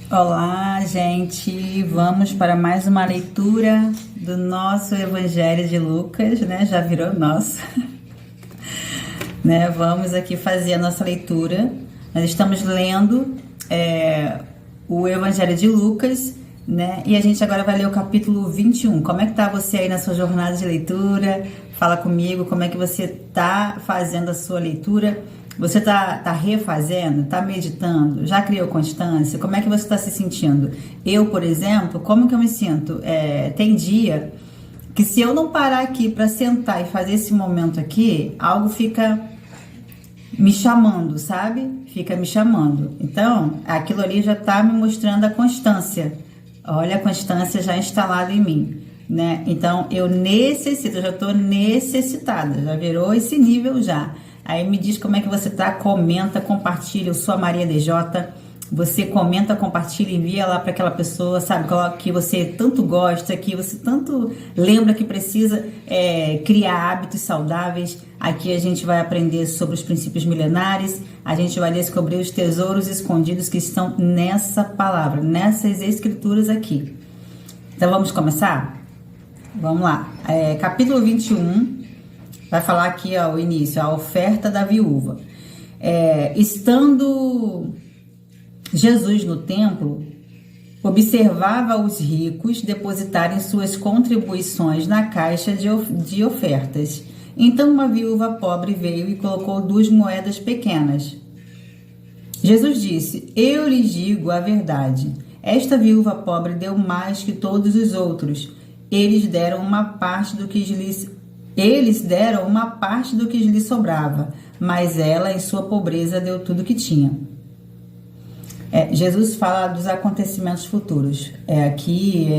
Olá, gente! Vamos para mais uma leitura do nosso Evangelho de Lucas, né? Já virou nosso, né? Vamos aqui fazer a nossa leitura. Nós estamos lendo o Evangelho de Lucas, né? E a gente agora vai ler o capítulo 21. Como é que tá você aí na sua jornada de leitura? Fala comigo, como é que você tá fazendo a sua leitura? Você tá refazendo? Tá meditando? Já criou constância? Como é que você está se sentindo? Eu, por exemplo, como que eu me sinto? Tem dia que se eu não parar aqui para sentar e fazer esse momento aqui, algo fica me chamando, sabe? Fica me chamando. Então, aquilo ali já tá me mostrando a constância. Olha a constância já instalada em mim, né? Então, eu já tô necessitada, já virou esse nível já. Aí me diz como é que você tá, comenta, compartilha. Eu sou a Maria DJ. Você comenta, compartilha, envia lá para aquela pessoa, sabe, que você tanto gosta, que você tanto lembra que precisa criar hábitos saudáveis. Aqui a gente vai aprender sobre os princípios milenares, a gente vai descobrir os tesouros escondidos que estão nessa palavra, nessas escrituras aqui. Então vamos começar? Vamos lá. Capítulo 21. Vai falar aqui, ó, o início, a oferta da viúva. Estando Jesus no templo, observava os ricos depositarem suas contribuições na caixa de ofertas. Então uma viúva pobre veio e colocou 2 moedas pequenas. Jesus disse: Eu lhes digo a verdade. Esta viúva pobre deu mais que todos os outros. Eles deram uma parte do que lhes sobrava, mas ela, em sua pobreza, deu tudo que tinha. Jesus fala dos acontecimentos futuros. Aqui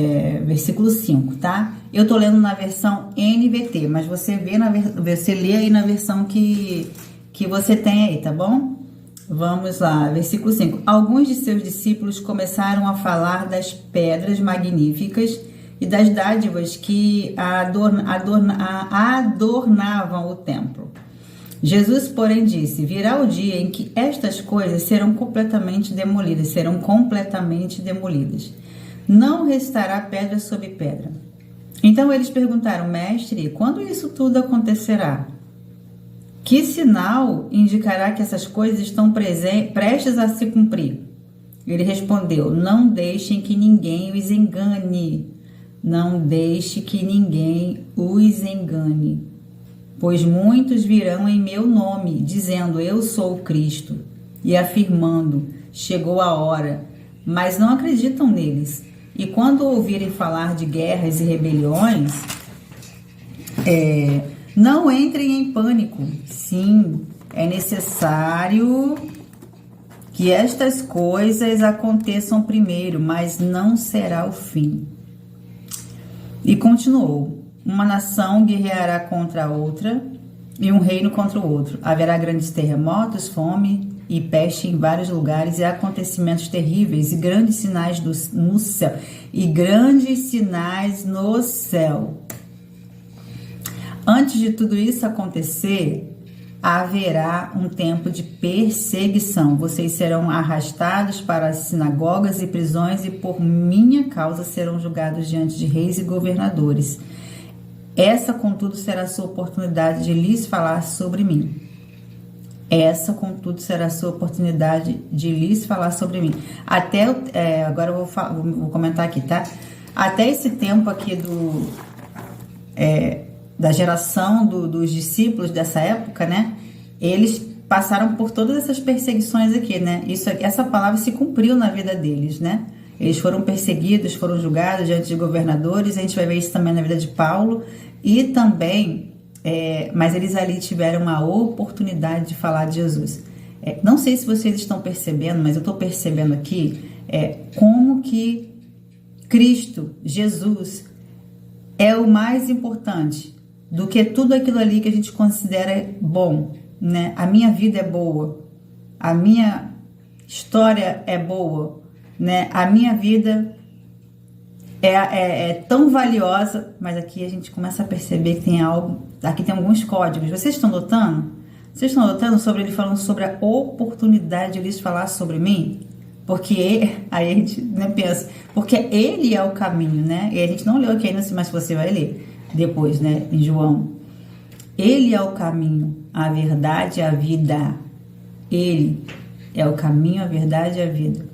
versículo 5, tá? Eu tô lendo na versão NVT, mas você lê aí na versão que você tem aí, tá bom? Vamos lá, versículo 5. Alguns de seus discípulos começaram a falar das pedras magníficas e das dádivas que adornavam o templo. Jesus, porém, disse: virá o dia em que estas coisas serão completamente demolidas. Não restará pedra sobre pedra. Então eles perguntaram: Mestre, quando isso tudo acontecerá? Que sinal indicará que essas coisas estão prestes a se cumprir? Ele respondeu: Não deixem que ninguém os engane. Não deixe que ninguém os engane, pois muitos virão em meu nome, dizendo: eu sou o Cristo, e afirmando: chegou a hora, mas não acreditam neles. E quando ouvirem falar de guerras e rebeliões, não entrem em pânico. Sim, é necessário que estas coisas aconteçam primeiro, mas não será o fim. E continuou: uma nação guerreará contra a outra e um reino contra o outro. Haverá grandes terremotos, fome e peste em vários lugares e acontecimentos terríveis e grandes sinais no céu. Antes de tudo isso acontecer, haverá um tempo de perseguição. Vocês serão arrastados para as sinagogas e prisões e por minha causa serão julgados diante de reis e governadores. Essa, contudo, será a sua oportunidade de lhes falar sobre mim. Agora eu vou comentar aqui, tá? Até esse tempo aqui da geração dos discípulos dessa época, né? Eles passaram por todas essas perseguições aqui, né? Essa palavra se cumpriu na vida deles, né? Eles foram perseguidos, foram julgados diante de governadores. A gente vai ver isso também na vida de Paulo. E também, mas eles ali tiveram uma oportunidade de falar de Jesus. Não sei se vocês estão percebendo, mas eu estou percebendo aqui como que Cristo, Jesus, é o mais importante do que tudo aquilo ali que a gente considera bom, né? A minha vida é boa, a minha história é boa, né? A minha vida é tão valiosa, mas aqui a gente começa a perceber que tem algo, aqui tem alguns códigos. Vocês estão notando? Vocês estão notando sobre ele falando sobre a oportunidade de lhes falar sobre mim? Porque aí a gente, né, pensa, porque ele é o caminho, né? E a gente não leu aqui ainda, mas você vai ler depois, né, em João. Ele é o caminho, a verdade e a vida. Ele é o caminho, a verdade e a vida.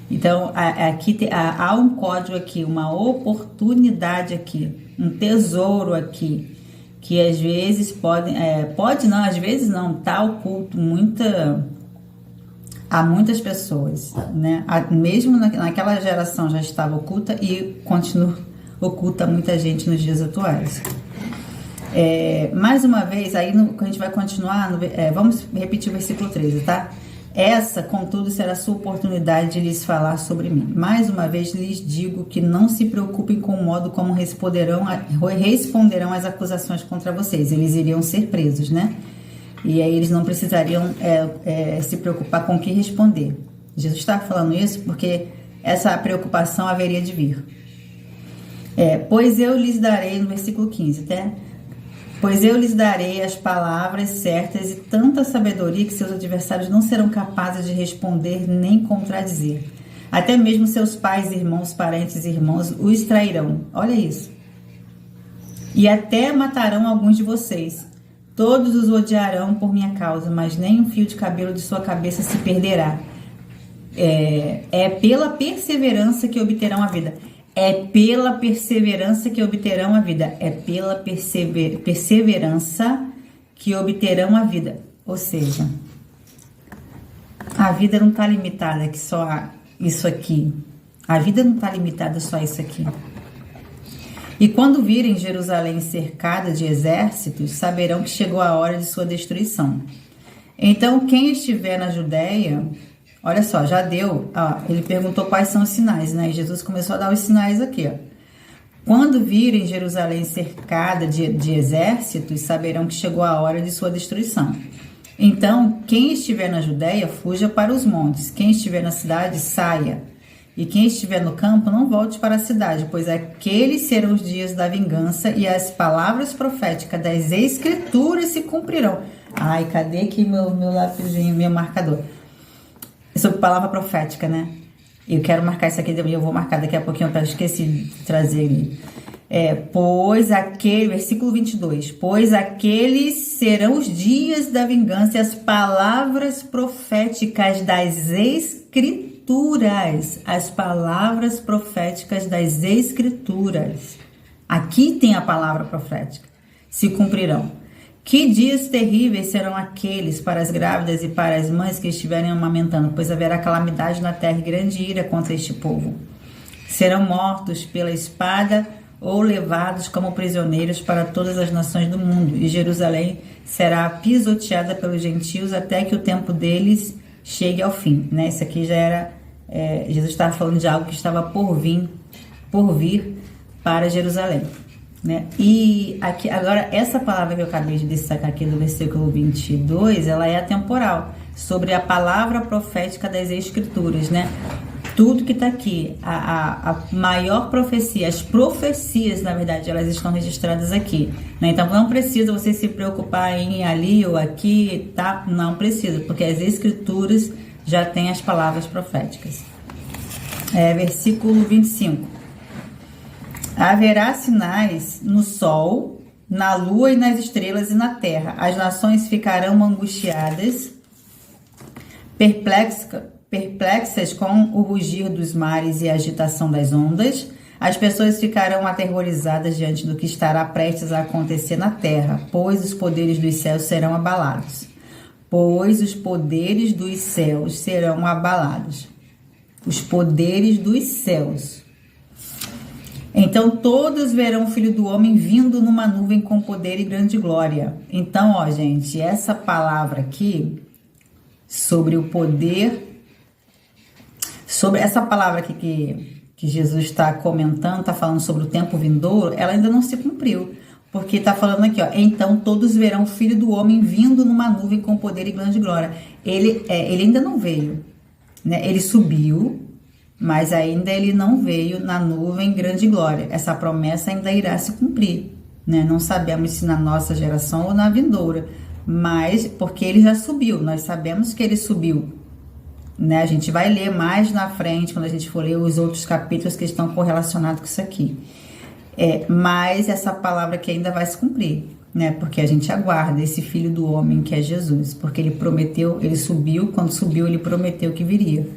Então, aqui há um código aqui, uma oportunidade aqui, um tesouro aqui, que às vezes pode não, às vezes não, tá oculto a muitas pessoas, né? Mesmo naquela geração já estava oculta e continua oculta a muita gente nos dias atuais. Mais uma vez, aí a gente vai continuar, vamos repetir o versículo 13, tá? Essa, contudo, será a sua oportunidade de lhes falar sobre mim. Mais uma vez lhes digo que não se preocupem com o modo como responderão às acusações contra vocês. Eles iriam ser presos, né? E aí eles não precisariam se preocupar com o que responder. Jesus está falando isso porque essa preocupação haveria de vir. Pois eu lhes darei, no versículo 15, tá? Pois eu lhes darei as palavras certas e tanta sabedoria que seus adversários não serão capazes de responder nem contradizer. Até mesmo seus pais, irmãos, parentes e irmãos os trairão. Olha isso. E até matarão alguns de vocês. Todos os odiarão por minha causa, mas nem um fio de cabelo de sua cabeça se perderá. É pela perseverança que obterão a vida. É pela perseverança que obterão a vida. É pela perseverança que obterão a vida. Ou seja, a vida não está limitada a só isso aqui. A vida não está limitada só a isso aqui. E quando virem Jerusalém cercada de exércitos, saberão que chegou a hora de sua destruição. Então, quem estiver na Judéia, olha só, já deu, ele perguntou quais são os sinais, né? E Jesus começou a dar os sinais aqui, ó. Quando virem Jerusalém cercada de exércitos, saberão que chegou a hora de sua destruição. Então, quem estiver na Judéia, fuja para os montes. Quem estiver na cidade, saia. E quem estiver no campo, não volte para a cidade, pois aqueles serão os dias da vingança e as palavras proféticas das Escrituras se cumprirão. Ai, cadê aqui meu lápisinho, meu marcador? Sobre palavra profética, né? Eu quero marcar isso aqui, eu vou marcar daqui a pouquinho, eu esqueci de trazer ali. Versículo 22, pois aqueles serão os dias da vingança e as palavras proféticas das Escrituras. As palavras proféticas das Escrituras. Aqui tem a palavra profética. Se cumprirão. Que dias terríveis serão aqueles para as grávidas e para as mães que estiverem amamentando, pois haverá calamidade na terra e grande ira contra este povo. Serão mortos pela espada ou levados como prisioneiros para todas as nações do mundo, e Jerusalém será pisoteada pelos gentios até que o tempo deles chegue ao fim, né? Isso aqui já era, Jesus estava falando de algo que estava por vir para Jerusalém, né? E aqui, agora, essa palavra que eu acabei de destacar aqui do versículo 22, ela é atemporal, sobre a palavra profética das Escrituras, né? Tudo que está aqui, a maior profecia, as profecias, na verdade, elas estão registradas aqui, né? Então, não precisa você se preocupar em ir ali ou aqui, tá? Não precisa, porque as Escrituras já têm as palavras proféticas. Versículo 25. Haverá sinais no sol, na lua e nas estrelas e na terra. As nações ficarão angustiadas, perplexas com o rugir dos mares e a agitação das ondas. As pessoas ficarão aterrorizadas diante do que estará prestes a acontecer na terra, pois os poderes dos céus serão abalados. Os poderes dos céus. Então todos verão o Filho do Homem vindo numa nuvem com poder e grande glória. Então, gente, essa palavra aqui sobre o poder, sobre essa palavra aqui que Jesus está comentando, está falando sobre o tempo vindouro, ela ainda não se cumpriu, porque está falando aqui, ó, então todos verão o Filho do Homem vindo numa nuvem com poder e grande glória. Ele ainda não veio, né? Ele subiu, mas ainda ele não veio na nuvem grande glória. Essa promessa ainda irá se cumprir, né? Não sabemos se na nossa geração ou na vindoura, mas porque ele já subiu, nós sabemos que ele subiu, né? A gente vai ler mais na frente, quando a gente for ler os outros capítulos que estão correlacionados com isso aqui. Mas essa palavra que ainda vai se cumprir, né? Porque a gente aguarda esse Filho do Homem que é Jesus, porque ele prometeu, ele subiu, quando subiu ele prometeu que viria.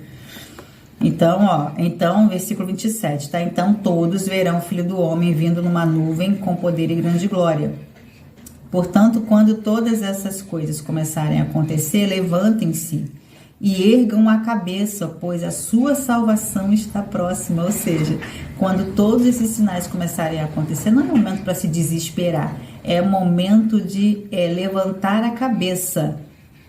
Então, versículo 27, tá? Então todos verão o Filho do Homem vindo numa nuvem com poder e grande glória. Portanto, quando todas essas coisas começarem a acontecer, levantem-se e ergam a cabeça, pois a sua salvação está próxima. Ou seja, quando todos esses sinais começarem a acontecer, não é momento para se desesperar, é momento de levantar a cabeça,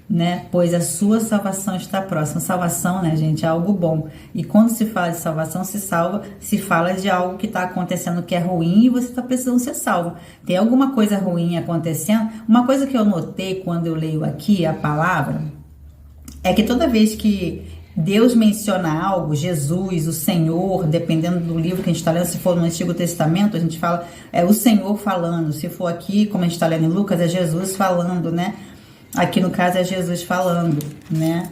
né? Pois a sua salvação está próxima. Salvação, né, gente, é algo bom. E quando se fala de salvação, se fala de algo que está acontecendo que é ruim e você está precisando ser salvo. Tem alguma coisa ruim acontecendo? Uma coisa que eu notei quando eu leio aqui a palavra é que toda vez que Deus menciona algo, Jesus, o Senhor, dependendo do livro que a gente está lendo, se for no Antigo Testamento, a gente fala o Senhor falando. Se for aqui, como a gente está lendo em Lucas, é Jesus falando, né? Aqui no caso é Jesus falando, né?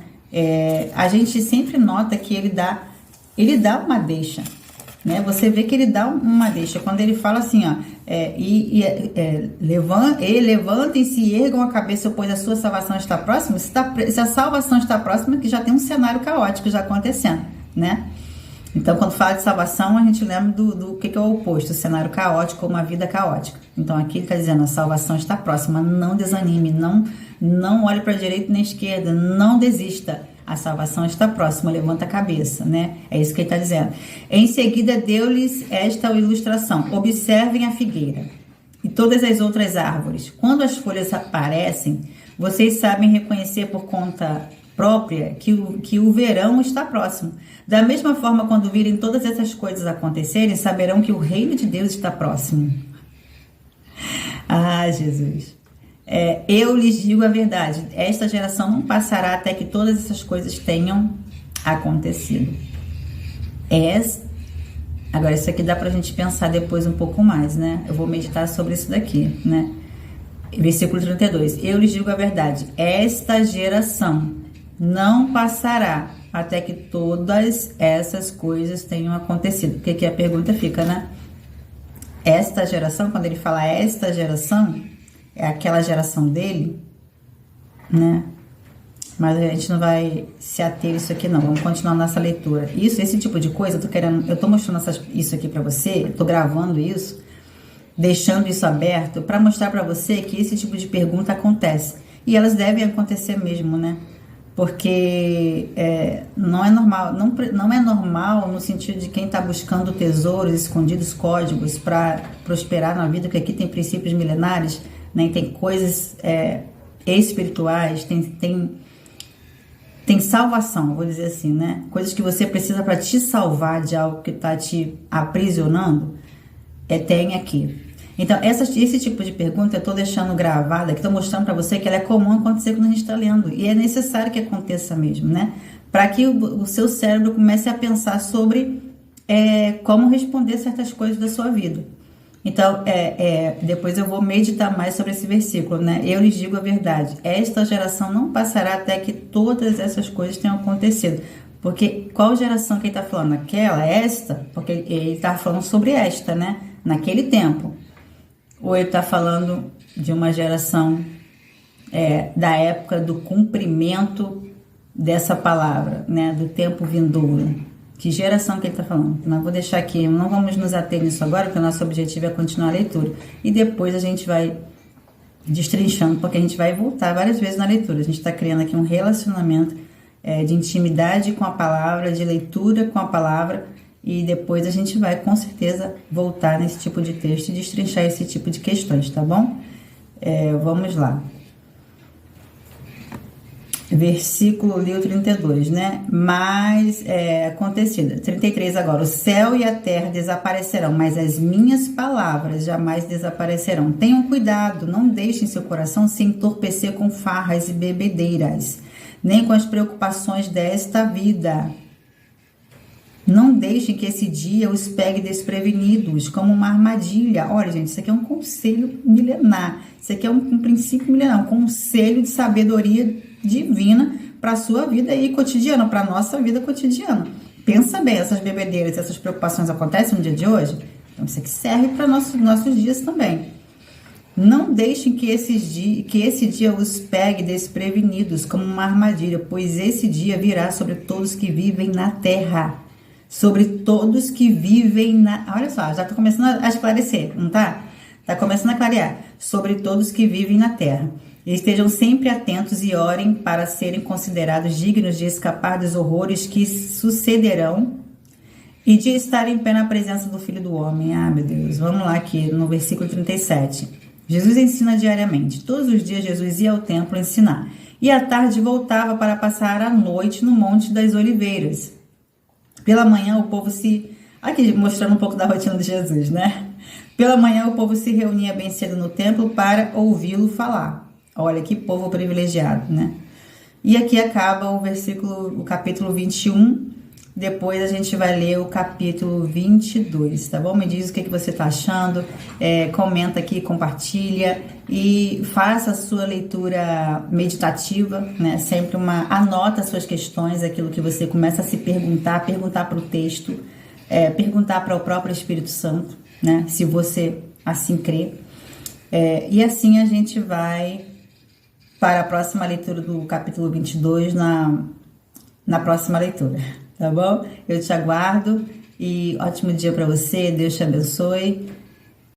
A gente sempre nota que ele dá uma deixa, né? Você vê que ele dá uma deixa. Quando ele fala assim, ó, levantem-se e ergam a cabeça, pois a sua salvação está próxima. Se a salvação está próxima, que já tem um cenário caótico já acontecendo, né? Então, quando fala de salvação, a gente lembra do que é o oposto, o cenário caótico, uma vida caótica. Então, aqui ele está dizendo, a salvação está próxima, não desanime, não olhe para a direita nem à esquerda, não desista. A salvação está próxima, levanta a cabeça, né? É isso que ele está dizendo. Em seguida, deu-lhes esta ilustração. Observem a figueira e todas as outras árvores. Quando as folhas aparecem, vocês sabem reconhecer por conta própria que o verão está próximo. Da mesma forma, quando virem todas essas coisas acontecerem, saberão que o reino de Deus está próximo. Ah, Jesus. Eu lhes digo a verdade, esta geração não passará até que todas essas coisas tenham acontecido. Agora, isso aqui dá pra gente pensar depois um pouco mais, né? Eu vou meditar sobre isso daqui, né? Versículo 32. Eu lhes digo a verdade, esta geração não passará até que todas essas coisas tenham acontecido. Porque aqui a pergunta fica, né? Esta geração, quando ele fala esta geração, é aquela geração dele, né? Mas a gente não vai se ater a isso aqui não, vamos continuar nossa leitura. Esse tipo de coisa, eu tô mostrando isso aqui pra você, eu tô gravando isso, deixando isso aberto para mostrar para você que esse tipo de pergunta acontece. E elas devem acontecer mesmo, né? Porque não é normal no sentido de quem está buscando tesouros escondidos, códigos para prosperar na vida, porque aqui tem princípios milenares, né? Tem coisas espirituais, tem salvação, vou dizer assim, né? Coisas que você precisa para te salvar de algo que está te aprisionando, tem aqui. Então, esse tipo de pergunta eu estou deixando gravada, que estou mostrando para você que ela é comum acontecer quando a gente está lendo. E é necessário que aconteça mesmo, né? Para que o seu cérebro comece a pensar sobre como responder certas coisas da sua vida. Então, depois eu vou meditar mais sobre esse versículo, né? Eu lhes digo a verdade, esta geração não passará até que todas essas coisas tenham acontecido. Porque qual geração que ele está falando? Esta? Porque ele está falando sobre esta, né? Naquele tempo. Ou ele está falando de uma geração da época do cumprimento dessa palavra, né? Do tempo vindouro. Que geração que ele está falando? Não vou deixar aqui, não vamos nos ater nisso agora, porque o nosso objetivo é continuar a leitura. E depois a gente vai destrinchando, porque a gente vai voltar várias vezes na leitura. A gente está criando aqui um relacionamento de intimidade com a palavra, de leitura com a palavra, e depois a gente vai, com certeza, voltar nesse tipo de texto e destrinchar esse tipo de questões, tá bom? Vamos lá. Versículo 32, né? Mas acontecido. 33 agora. O céu e a terra desaparecerão, mas as minhas palavras jamais desaparecerão. Tenham cuidado, não deixem seu coração se entorpecer com farras e bebedeiras, nem com as preocupações desta vida. Não deixem que esse dia os pegue desprevenidos, como uma armadilha. Olha, gente, isso aqui é um conselho milenar. Isso aqui é um princípio milenar, um conselho de sabedoria divina para a sua vida aí cotidiana, para a nossa vida cotidiana. Pensa bem, essas bebedeiras, essas preocupações acontecem no dia de hoje? Então, isso aqui serve para nossos dias também. Não deixem que esse dia os pegue desprevenidos como uma armadilha, pois esse dia virá sobre todos que vivem na terra. Sobre todos que vivem na... Olha só, já está começando a esclarecer, não tá? Está começando a clarear. Sobre todos que vivem na terra. E estejam sempre atentos e orem para serem considerados dignos de escapar dos horrores que sucederão e de estar em pé na presença do Filho do Homem. Ah, meu Deus. Vamos lá aqui no versículo 37. Jesus ensina diariamente. Todos os dias Jesus ia ao templo ensinar. E à tarde voltava para passar a noite no Monte das Oliveiras. Pela manhã o povo se... Aqui mostrando um pouco da rotina de Jesus, né? Pela manhã o povo se reunia bem cedo no templo para ouvi-lo falar. Olha que povo privilegiado, né? E aqui acaba o capítulo 21. Depois a gente vai ler o capítulo 22, tá bom? Me diz o que você tá achando, comenta aqui, compartilha e faça a sua leitura meditativa, né? Sempre anota as suas questões, aquilo que você começa a se perguntar para o texto, perguntar para o próprio Espírito Santo, né? Se você assim crê. E assim a gente vai para a próxima leitura do capítulo 22 na próxima leitura. Tá bom? Eu te aguardo e ótimo dia para você. Deus te abençoe.